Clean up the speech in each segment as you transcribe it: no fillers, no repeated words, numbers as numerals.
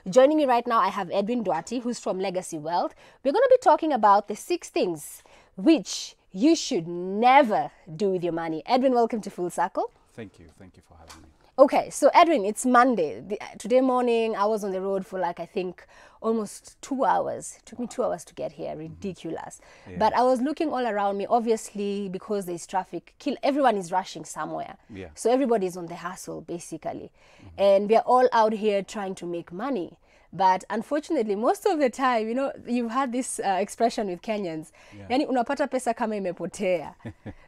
Joining me right now, I have Edwin Duarte, who's from Legacy Wealth. We're going to be talking about the 6 things which you should never do with your money. Edwin, welcome to Full Circle. Thank you. Thank you for having me. Okay, so Edwin, it's Monday. Today morning, I was on the road for like, I think, almost 2 hours. It took me 2 hours to get here. Ridiculous. Yeah. But I was looking all around me, obviously, because there's traffic. Everyone is rushing somewhere. Yeah. So everybody's on the hustle, basically. And we are all out here trying to make money. But unfortunately, most of the time, you know, you've had this expression with Kenyans, yani unapata pesa kama imepotea.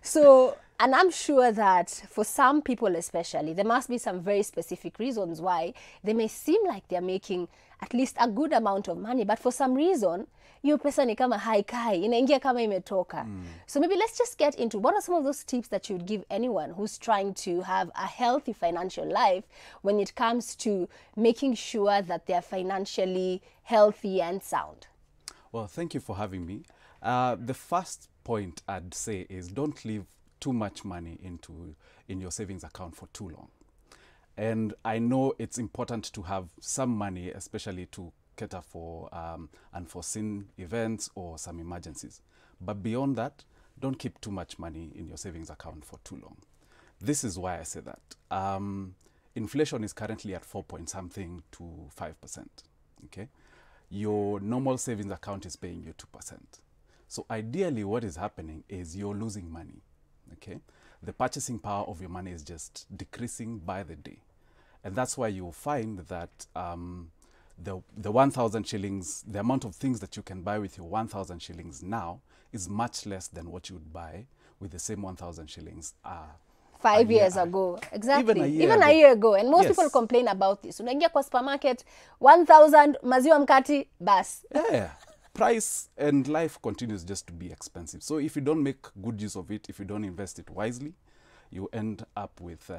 So, and I'm sure that for some people especially, there must be some very specific reasons why they may seem like they're making at least a good amount of money, but for some reason, hiyo pesa ni kama haikai, inaingia kama imetoka. So maybe let's just get into what are some of those tips that you would give anyone who's trying to have a healthy financial life when it comes to making sure that they're financially healthy and sound? Well, thank you for having me. The first point I'd say is don't leave too much money in your savings account for too long. And I know it's important to have some money, especially to cater for unforeseen events or some emergencies. But beyond that, don't keep too much money in your savings account for too long. This is why I say that. Inflation is currently at 4 point something to 5%. Okay, your normal savings account is paying you 2%. So ideally, what is happening is you're losing money. Okay, the purchasing power of your money is just decreasing by the day, and that's why you'll find that the 1,000 shillings, the amount of things that you can buy with your 1,000 shillings now is much less than what you would buy with the same 1,000 shillings 5 years ago. Exactly. Even a year ago. And most Yes. people complain about this. Unaingia kwa supermarket, 1,000 maziwa mkati, bas. Yeah, price and life continues just to be expensive. So if you don't make good use of it, if you don't invest it wisely, you end up with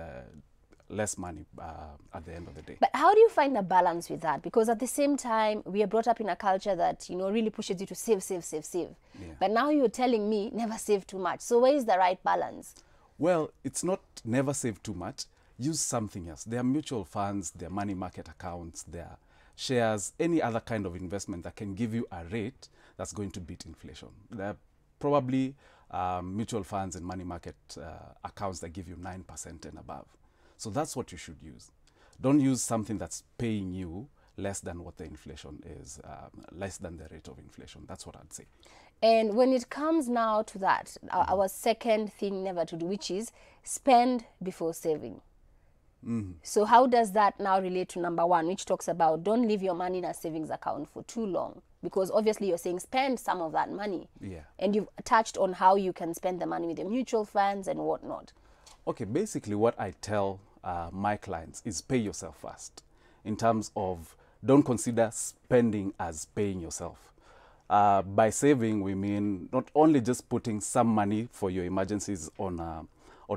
less money at the end of the day. But how do you find the balance with that? Because at the same time, we are brought up in a culture that, you know, really pushes you to save, save, save, save. Yeah. But now you're telling me never save too much. So where is the right balance? Well, it's not never save too much. Use something else. There are mutual funds, there are money market accounts, there are shares, any other kind of investment that can give you a rate that's going to beat inflation. There are probably mutual funds and money market accounts that give you 9% and above. So that's what you should use. Don't use something that's paying you less than what the inflation is, less than the rate of inflation. That's what I'd say. And when it comes now to that, our second thing never to do, which is spend before saving. So how does that now relate to number 1, which talks about don't leave your money in a savings account for too long? Because obviously you're saying spend some of that money. Yeah. And you've touched on how you can spend the money with your mutual funds and whatnot. Okay, basically what I tell my clients is pay yourself first. In terms of don't consider spending as paying yourself. By saving, we mean not only just putting some money for your emergencies on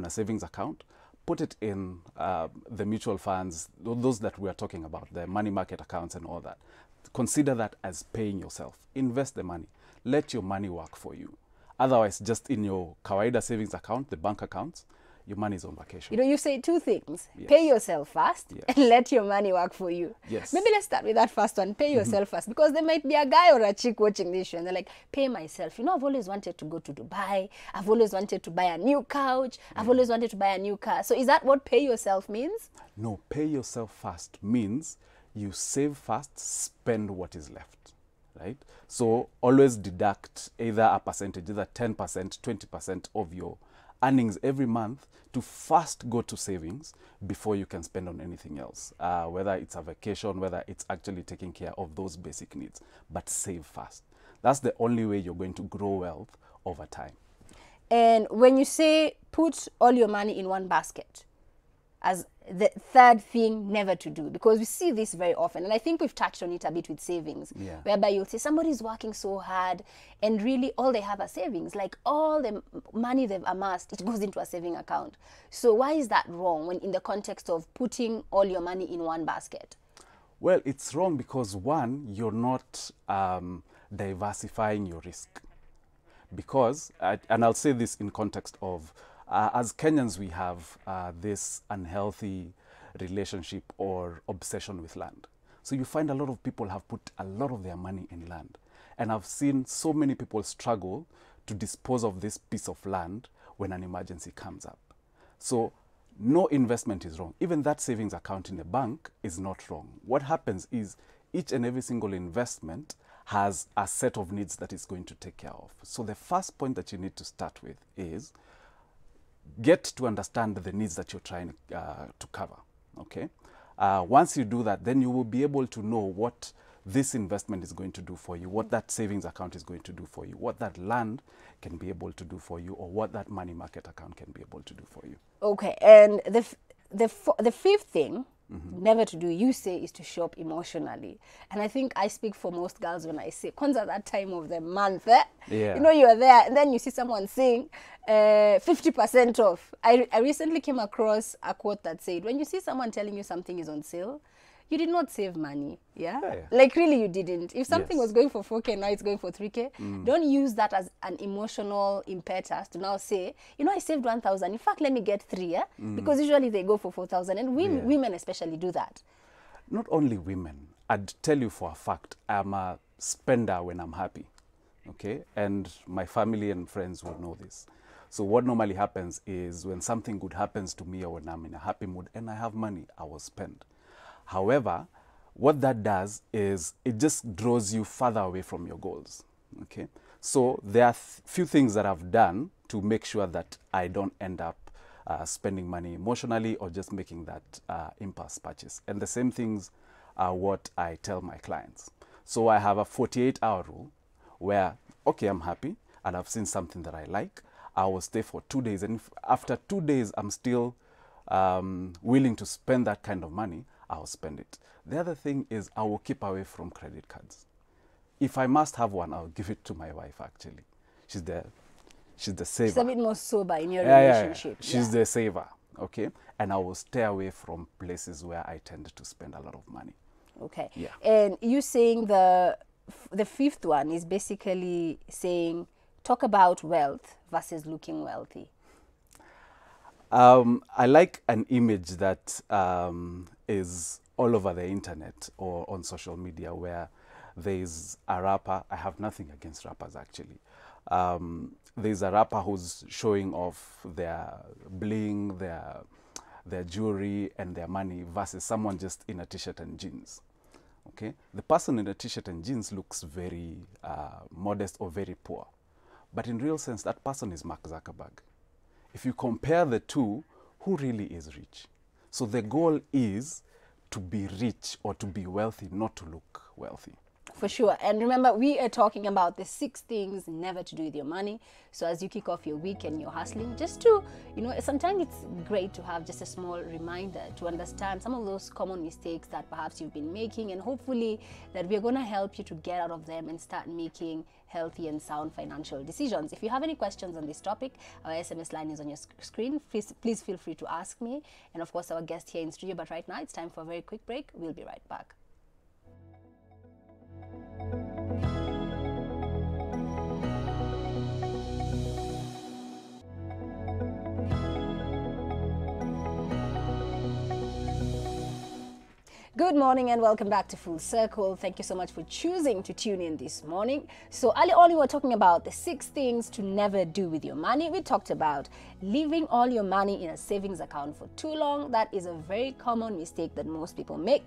a savings account, put it in the mutual funds, those that we are talking about, the money market accounts and all that. Consider that as paying yourself. Invest the money. Let your money work for you. Otherwise, just in your kawaida savings account, the bank accounts, your money is on vacation. You know, you say 2 things. Yes. Pay yourself first Yes. and let your money work for you. Yes. Maybe let's start with that first one. Pay yourself first. Because there might be a guy or a chick watching this show and they're like, pay myself. You know, I've always wanted to go to Dubai. I've always wanted to buy a new couch. I've always wanted to buy a new car. So is that what pay yourself means? No, pay yourself first means you save first, spend what is left, right? So always deduct either a percentage, either 10%, 20% of your earnings every month to first go to savings before you can spend on anything else, whether it's a vacation, whether it's actually taking care of those basic needs, but save first. That's the only way you're going to grow wealth over time. And when you say put all your money in one basket, as the third thing never to do, because we see this very often, and I think we've touched on it a bit with savings, whereby you'll say somebody's working so hard and really all they have are savings, like all the money they've amassed, it goes into a saving account. So why is that wrong when in the context of putting all your money in one basket? Well, it's wrong because one, you're not diversifying your risk. Because, and I'll say this in context of, as Kenyans, we have this unhealthy relationship or obsession with land. So you find a lot of people have put a lot of their money in land. And I've seen so many people struggle to dispose of this piece of land when an emergency comes up. So no investment is wrong. Even that savings account in a bank is not wrong. What happens is each and every single investment has a set of needs that it's going to take care of. So the first point that you need to start with is get to understand the needs that you're trying to cover, okay? Once you do that, then you will be able to know what this investment is going to do for you, what that savings account is going to do for you, what that land can be able to do for you, or what that money market account can be able to do for you. Okay, and the fifth thing, never to do, you say, is to shop emotionally. And I think I speak for most girls when I say, kwanza that time of the month, Yeah. you know, you are there, and then you see someone saying 50% off. I recently came across a quote that said, when you see someone telling you something is on sale, you did not save money, yeah? Like, really, you didn't. If something was going for 4K, now it's going for 3K, don't use that as an emotional impetus to now say, you know, I saved 1,000. In fact, let me get 3, yeah? Because usually they go for 4,000, and women especially do that. Not only women. I'd tell you for a fact, I'm a spender when I'm happy, okay? And my family and friends will know this. So what normally happens is when something good happens to me or when I'm in a happy mood and I have money, I will spend. However, what that does is it just draws you further away from your goals, okay? So there are few things that I've done to make sure that I don't end up spending money emotionally or just making that impulse purchase. And the same things are what I tell my clients. So I have a 48-hour rule where, okay, I'm happy and I've seen something that I like. I will stay for 2 days. And if after 2 days I'm still willing to spend that kind of money, I'll spend it. The other thing is I will keep away from credit cards. If I must have one, I'll give it to my wife, actually. She's the saver. She's a bit more sober in your relationship. She's the saver, okay? And I will stay away from places where I tend to spend a lot of money. Okay. Yeah. And you saying the fifth one is basically saying, talk about wealth versus looking wealthy. I like an image that is all over the internet or on social media where there's a rapper. I have nothing against rappers, actually. There's a rapper who's showing off their bling, their jewelry and their money versus someone just in a t-shirt and jeans. Okay, the person in a t-shirt and jeans looks very modest or very poor. But in real sense, that person is Mark Zuckerberg. If you compare the two, who really is rich? So the goal is to be rich or to be wealthy, not to look wealthy. For sure. And remember, we are talking about the 6 things never to do with your money. So as you kick off your week and you're hustling, just to, you know, sometimes it's great to have just a small reminder to understand some of those common mistakes that perhaps you've been making, and hopefully that we're going to help you to get out of them and start making healthy and sound financial decisions. If you have any questions on this topic, our SMS line is on your screen. Please feel free to ask me. And of course, our guest here in studio. But right now, it's time for a very quick break. We'll be right back. Good morning and welcome back to Full Circle. Thank you so much for choosing to tune in this morning. So earlier on, we were talking about the 6 things to never do with your money. We talked about leaving all your money in a savings account for too long. That is a very common mistake that most people make.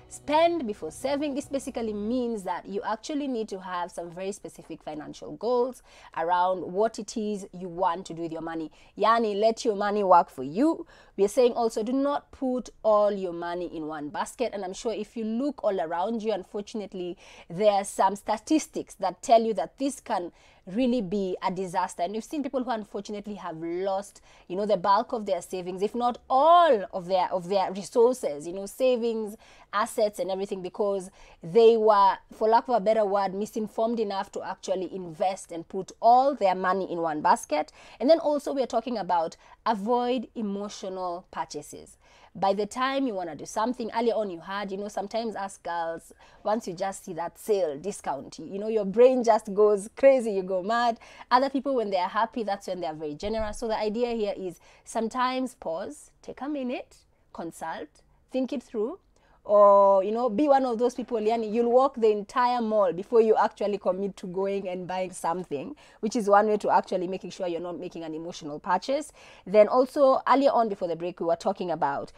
Spend before saving. This basically means that you actually need to have some very specific financial goals around what it is you want to do with your money. Yani, let your money work for you. We are saying also, do not put all your money in one basket. And I'm sure if you look all around you, unfortunately, there are some statistics that tell you that this can really be a disaster. And we've seen people who unfortunately have lost, you know, the bulk of their savings, if not all of their resources, you know, savings, assets and everything, because they were, for lack of a better word, misinformed enough to actually invest and put all their money in one basket. And then also we are talking about avoid emotional purchases. By the time you want to do something, earlier on you had, you know, sometimes us girls, once you just see that sale, discount, you know, your brain just goes crazy, you go mad. Other people, when they are happy, that's when they are very generous. So the idea here is sometimes pause, take a minute, consult, think it through. or, you know, be one of those people, yani, you'll walk the entire mall before you actually commit to going and buying something, which is one way to actually making sure you're not making an emotional purchase. Then also, earlier on before the break, we were talking about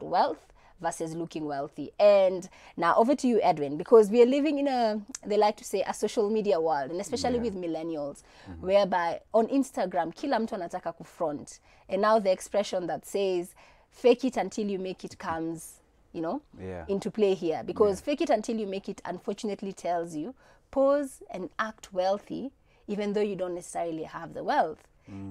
wealth versus looking wealthy. And now over to you, Edwin, because we are living in a, they like to say, a social media world, and especially with millennials, whereby on Instagram, kila mtu anataka kufront. And now the expression that says, fake it until you make it comes, you know, into play here. Because fake it until you make it, unfortunately, tells you, pose and act wealthy, even though you don't necessarily have the wealth.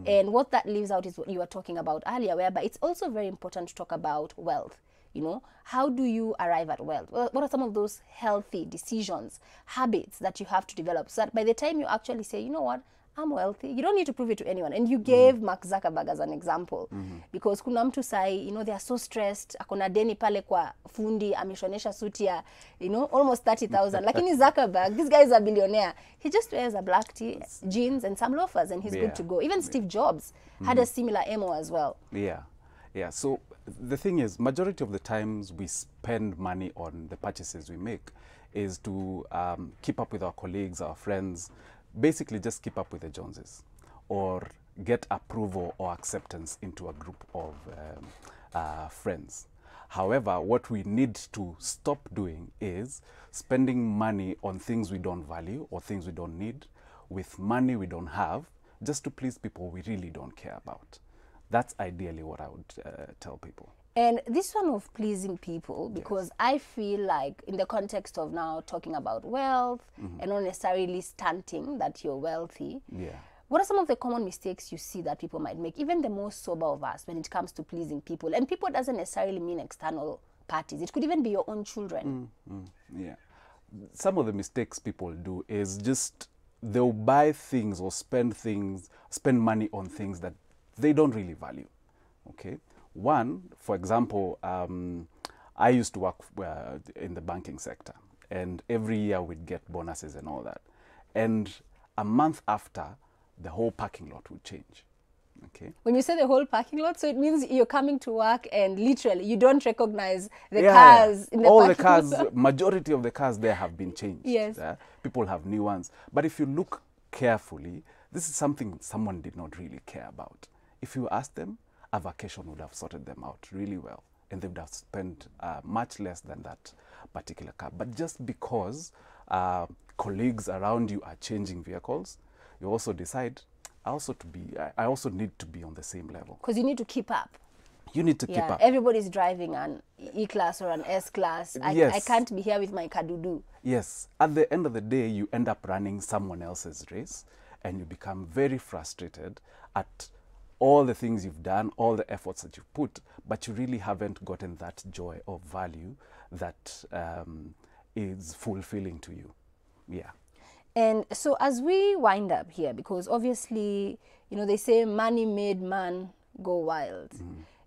And what that leaves out is what you were talking about earlier, whereby it's also very important to talk about wealth. You know, how do you arrive at wealth? Well, what are some of those healthy decisions, habits that you have to develop so that by the time you actually say, you know what, I'm wealthy, you don't need to prove it to anyone. And you gave Mark Zuckerberg as an example, because kuna mtu sai, you know, they are so stressed, akona deni pale kwa fundi, ameshonesha suti ya, you know, almost 30,000. Lakini Zuckerberg, this guy is a billionaire. He just wears a black tee, jeans, and some loafers, and he's good to go. Even Steve Jobs had a similar MO as well. Yeah, so the thing is, majority of the times we spend money on the purchases we make is to keep up with our colleagues, our friends, basically just keep up with the Joneses or get approval or acceptance into a group of friends. However, what we need to stop doing is spending money on things we don't value or things we don't need with money we don't have just to please people we really don't care about. That's ideally what I would tell people. And this one of pleasing people, because I feel like in the context of now talking about wealth and not necessarily stunting that you're wealthy, what are some of the common mistakes you see that people might make, even the most sober of us, when it comes to pleasing people? And people doesn't necessarily mean external parties. It could even be your own children. Yeah. Some of the mistakes people do is just they'll buy things or spend money on things that they don't really value, okay? One, for example, I used to work in the banking sector, and every year we'd get bonuses and all that. And a month after, the whole parking lot would change, okay? When you say the whole parking lot, so it means you're coming to work and literally you don't recognize the cars in the all parking the cars, lot. majority of the cars there have been changed. Yes. People have new ones. But if you look carefully, this is something someone did not really care about. If you ask them, a vacation would have sorted them out really well, and they would have spent much less than that particular car. But just because colleagues around you are changing vehicles, you also decide, I also need to be on the same level. Because you need to keep up. You need to keep up. Everybody's driving an E-class or an S-class. I can't be here with my kadudu. Yes. At the end of the day, you end up running someone else's race, and you become very frustrated at all the things you've done, all the efforts that you've put, but you really haven't gotten that joy or value that is fulfilling to you. Yeah. And so as we wind up here, because obviously, you know, they say money made man go wild.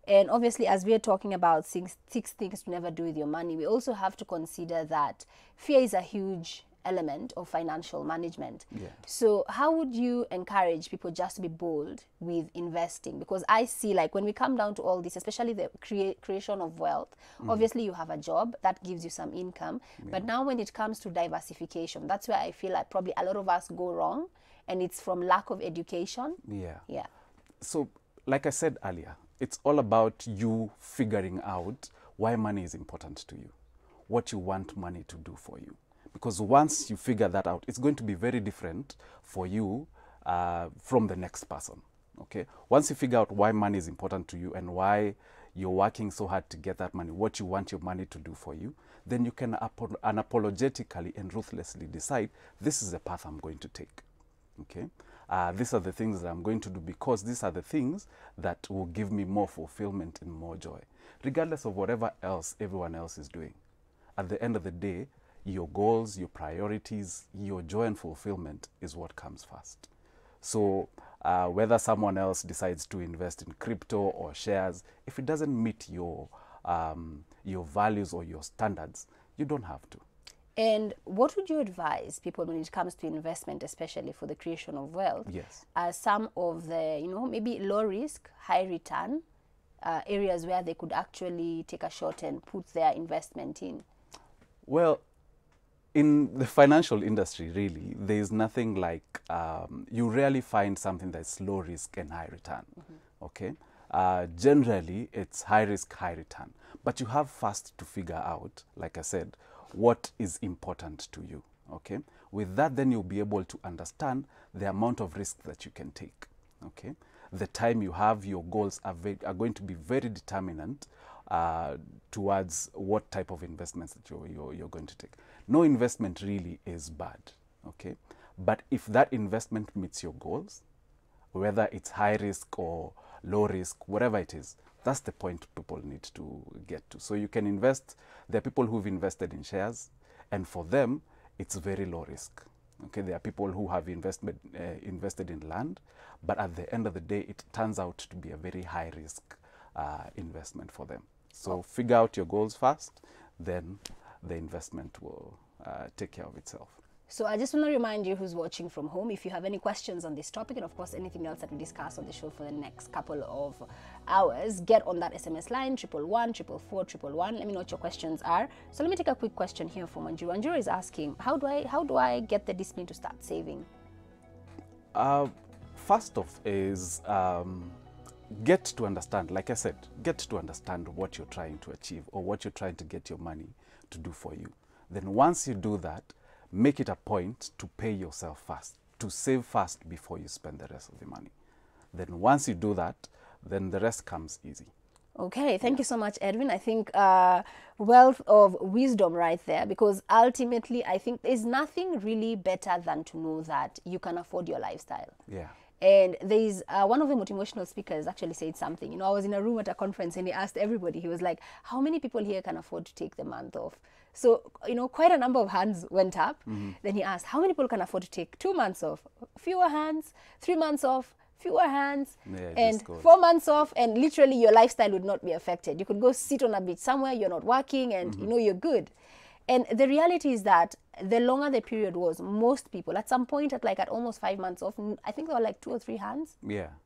And obviously, as we're talking about six things to never do with your money, we also have to consider that fear is a huge element of financial management. So how would you encourage people just to be bold with investing? Because I see, like, when we come down to all this, especially the creation of wealth, obviously you have a job that gives you some income, but now when it comes to diversification, that's where I feel like probably a lot of us go wrong, and it's from lack of education. So like I said earlier, it's all about you figuring out why money is important to you, what you want money to do for you. Because once you figure that out, it's going to be very different for you from the next person, okay? Once you figure out why money is important to you and why you're working so hard to get that money, what you want your money to do for you, then you can unapologetically and ruthlessly decide, this is the path I'm going to take, okay? These are the things that I'm going to do because these are the things that will give me more fulfillment and more joy, regardless of whatever else everyone else is doing. At the end of the day, your goals, your priorities, your joy and fulfillment is what comes first. So whether someone else decides to invest in crypto or shares, if it doesn't meet your values or your standards, you don't have to. And what would you advise people when it comes to investment, especially for the creation of wealth? Yes. Some of the, maybe low risk, high return areas where they could actually take a shot and put their investment in? Well, in the financial industry, really, there is nothing like, you rarely find something that's low risk and high return, okay? Generally, it's high risk, high return. But you have first to figure out, like I said, what is important to you, okay? With that, then you'll be able to understand the amount of risk that you can take, okay? The time you have, your goals are going to be very determinant towards what type of investments that you're going to take. No investment really is bad, okay? But if that investment meets your goals, whether it's high risk or low risk, whatever it is, that's the point people need to get to. So you can invest, there are people who've invested in shares, and for them, it's very low risk. Okay, there are people who have invested in land, but at the end of the day, it turns out to be a very high risk investment for them. So figure out your goals first, then the investment will take care of itself. So I just want to remind you who's watching from home, if you have any questions on this topic, and of course anything else that we discuss on the show for the next couple of hours, get on that SMS line, 111 444 111. Let me know what your questions are. So let me take a quick question here from Anjuru. Anjuru is asking, how do I get the discipline to start saving? First off is get to understand, like I said, get to understand what you're trying to achieve or what you're trying to get your money to do for you. Then once you do that, make it a point to pay yourself first, to save first before you spend the rest of the money. Then once you do that, then the rest comes easy. Okay, thank you so much, Edwin. I think wealth of wisdom right there, because ultimately I think there's nothing really better than to know that you can afford your lifestyle. Yeah. And there's one of the motivational speakers actually said something. You know, I was in a room at a conference and he asked everybody, he was like, how many people here can afford to take the month off? So, you know, quite a number of hands went up. Then he asked, how many people can afford to take 2 months off? Fewer hands. 3 months off, fewer hands. Yeah, and 4 months off, and literally your lifestyle would not be affected. You could go sit on a beach somewhere, you're not working, and you know, you're good. And the reality is that the longer the period was, most people at some point at almost 5 months off, I think there were like 2 or 3 hands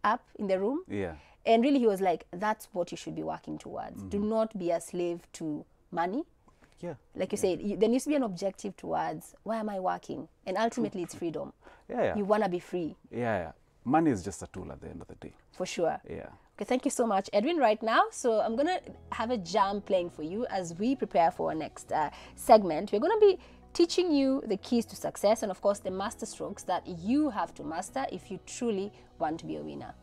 up in the room. Yeah. And really he was like, that's what you should be working towards. Do not be a slave to money. Yeah. Like you said, there needs to be an objective towards, why am I working? And ultimately it's freedom. Yeah. You want to be free. Yeah. Money is just a tool at the end of the day. For sure. Yeah. Okay, thank you so much, Edwin, right now. So I'm going to have a jam playing for you as we prepare for our next segment. We're going to be teaching you the keys to success and, of course, the master strokes that you have to master if you truly want to be a winner.